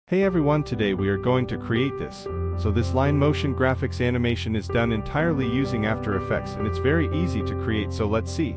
Hey everyone, today we are going to create this. So this line motion graphics animation is done entirely using After Effects and it's very easy to create, so let's see.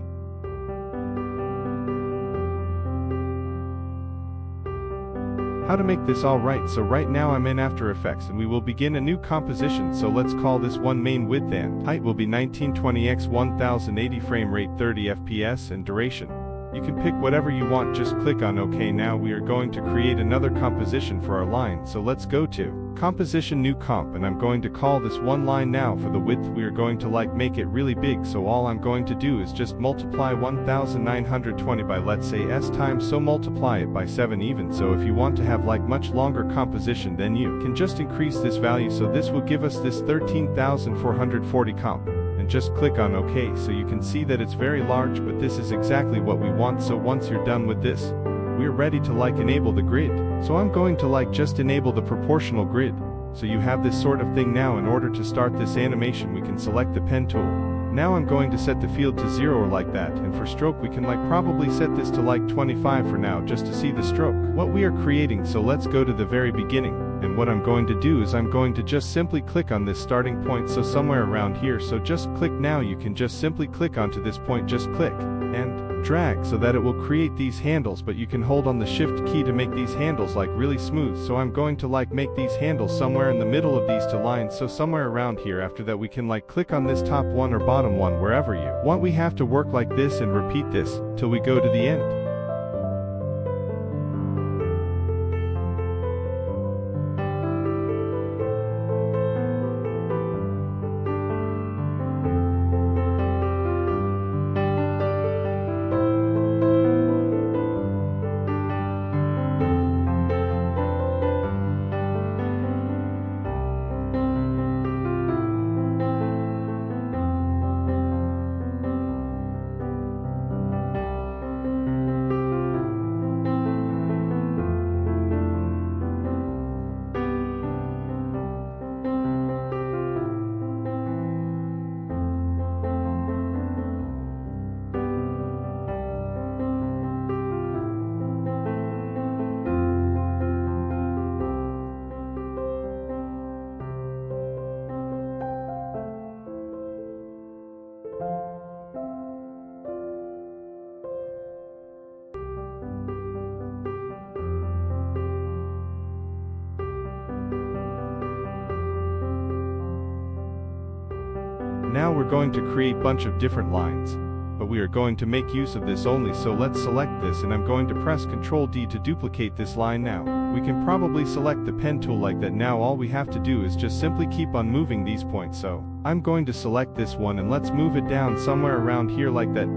How to make this all right. So right now I'm in After Effects and we will begin a new composition, so let's call this one main width and height will be 1920 x 1080 frame rate 30 fps and duration. You can pick whatever you want, just click on OK. Now we are going to create another composition for our line, so let's go to Composition, New Comp, and I'm going to call this one line. Now for the width we are going to make it really big, so all I'm going to do is just multiply 1920 by, let's say, s times, so multiply it by 7 even. So if you want to have much longer composition, then you can just increase this value, so this will give us this 13,440 comp. And just click on OK, so you can see that it's very large, but this is exactly what we want. So once you're done with this, we're ready to enable the grid. So I'm going to just enable the proportional grid. So you have this sort of thing. Now in order to start this animation, we can select the pen tool. Now I'm going to set the field to 0 or like that, and for stroke we can probably set this to 25 for now, just to see the stroke what we are creating. So let's go to the very beginning, and what I'm going to do is I'm going to just simply click on this starting point, so somewhere around here. So just click. Now you can just simply click onto this point, just click and drag so that it will create these handles, but you can hold on the shift key to make these handles really smooth. So I'm going to make these handles somewhere in the middle of these two lines, so somewhere around here. After that we can click on this top one or bottom one, wherever you want. We have to work like this and repeat this till we go to the end. Now we're going to create a bunch of different lines, but we are going to make use of this only. So let's select this, and I'm going to press Ctrl D to duplicate this line. Now we can probably select the pen tool like that. Now all we have to do is just simply keep on moving these points. So I'm going to select this one and let's move it down somewhere around here like that.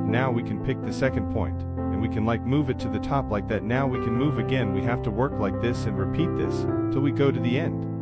Now we can pick the second point, and we can move it to the top like that. Now we can move again. We have to work like this and repeat this till we go to the end.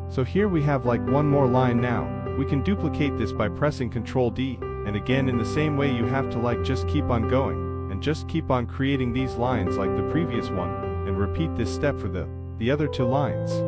So here we have one more line. Now we can duplicate this by pressing Ctrl D, and again in the same way you have to just keep on going and just keep on creating these lines like the previous one, and repeat this step for the other two lines.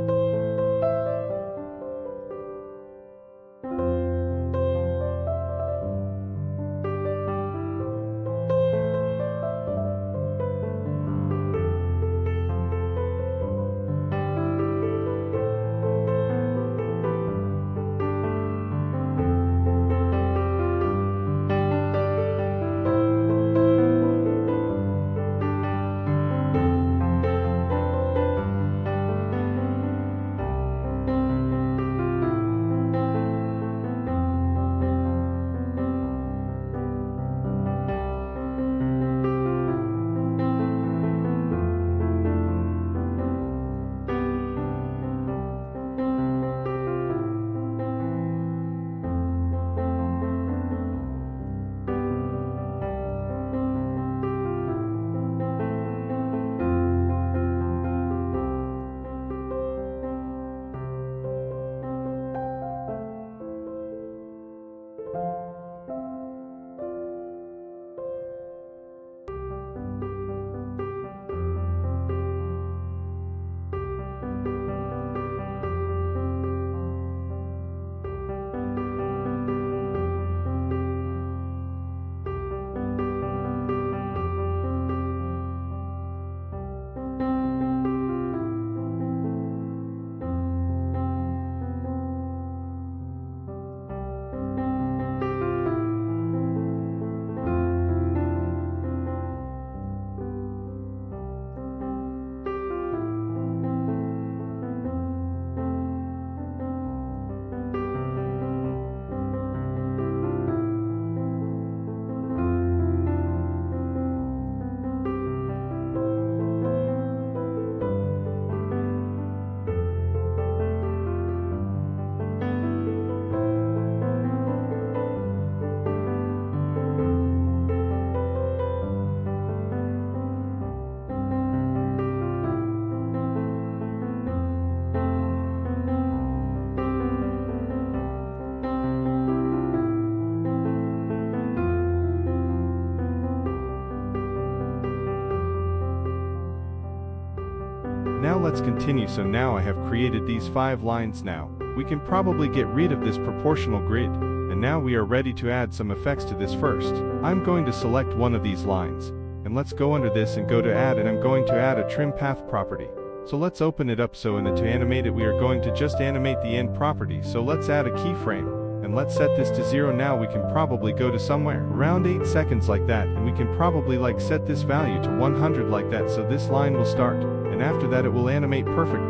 let's continue. So now I have created these 5 lines now. We can probably get rid of this proportional grid. And now we are ready to add some effects to this first. I'm going to select one of these lines. And let's go under this and go to add, and I'm going to add a trim path property. So let's open it up. So in it, to animate it, we are going to just animate the end property. So let's add a keyframe. And let's set this to 0. Now we can probably go to somewhere around 8 seconds like that, and we can probably set this value to 100 like that, so this line will start, and after that it will animate perfect.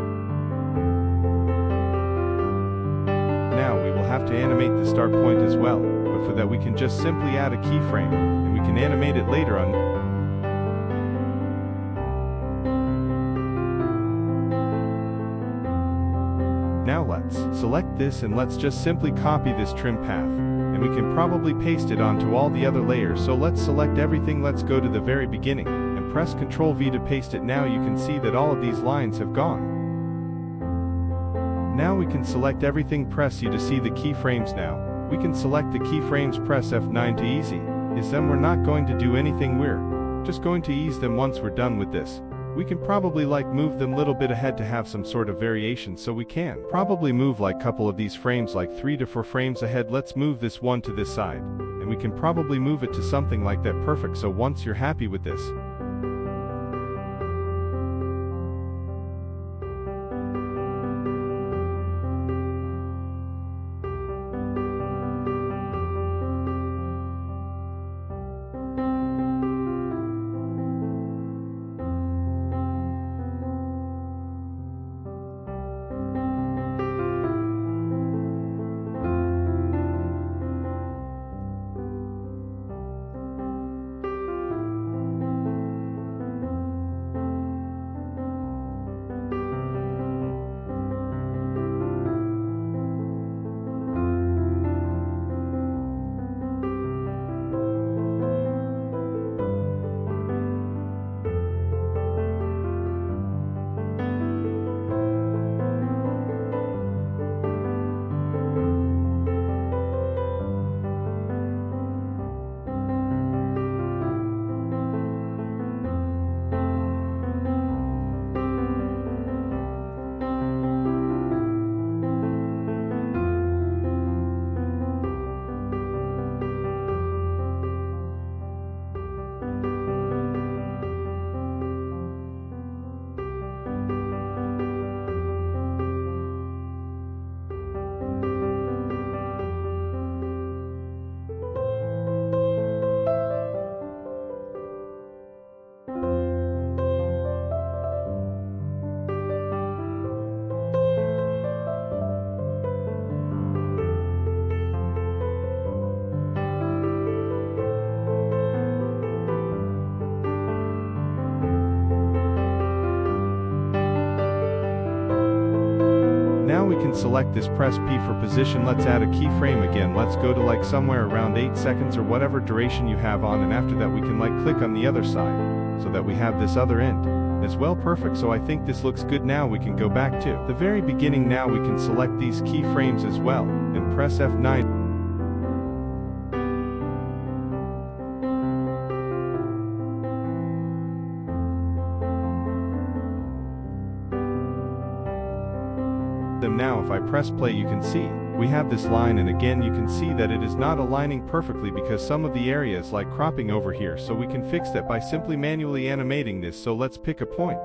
Now we will have to animate the start point as well, but for that we can just simply add a keyframe, and we can animate it later on. Now let's select this, and let's just simply copy this trim path, and we can probably paste it onto all the other layers. So let's select everything. Let's go to the very beginning and press Ctrl V to paste it. Now you can see that all of these lines have gone. Now we can select everything, press U to see the keyframes. Now we can select the keyframes, press F9 to easy is them. We're not going to do anything, we're just going to ease them. Once we're done with this, we can probably move them a little bit ahead to have some sort of variation. So we can probably move couple of these frames 3 to 4 frames ahead. Let's move this one to this side, and we can probably move it to something like that. Perfect. So once you're happy with this, now we can select this, press P for position. Let's add a keyframe again. Let's go to somewhere around 8 seconds or whatever duration you have on, and after that we can click on the other side so that we have this other end as well. Perfect. So I think this looks good. Now we can go back to the very beginning. Now we can select these keyframes as well and press F9. Now if I press play, you can see we have this line, and again you can see that it is not aligning perfectly because some of the areas cropping over here. So we can fix that by simply manually animating this. So let's pick a point.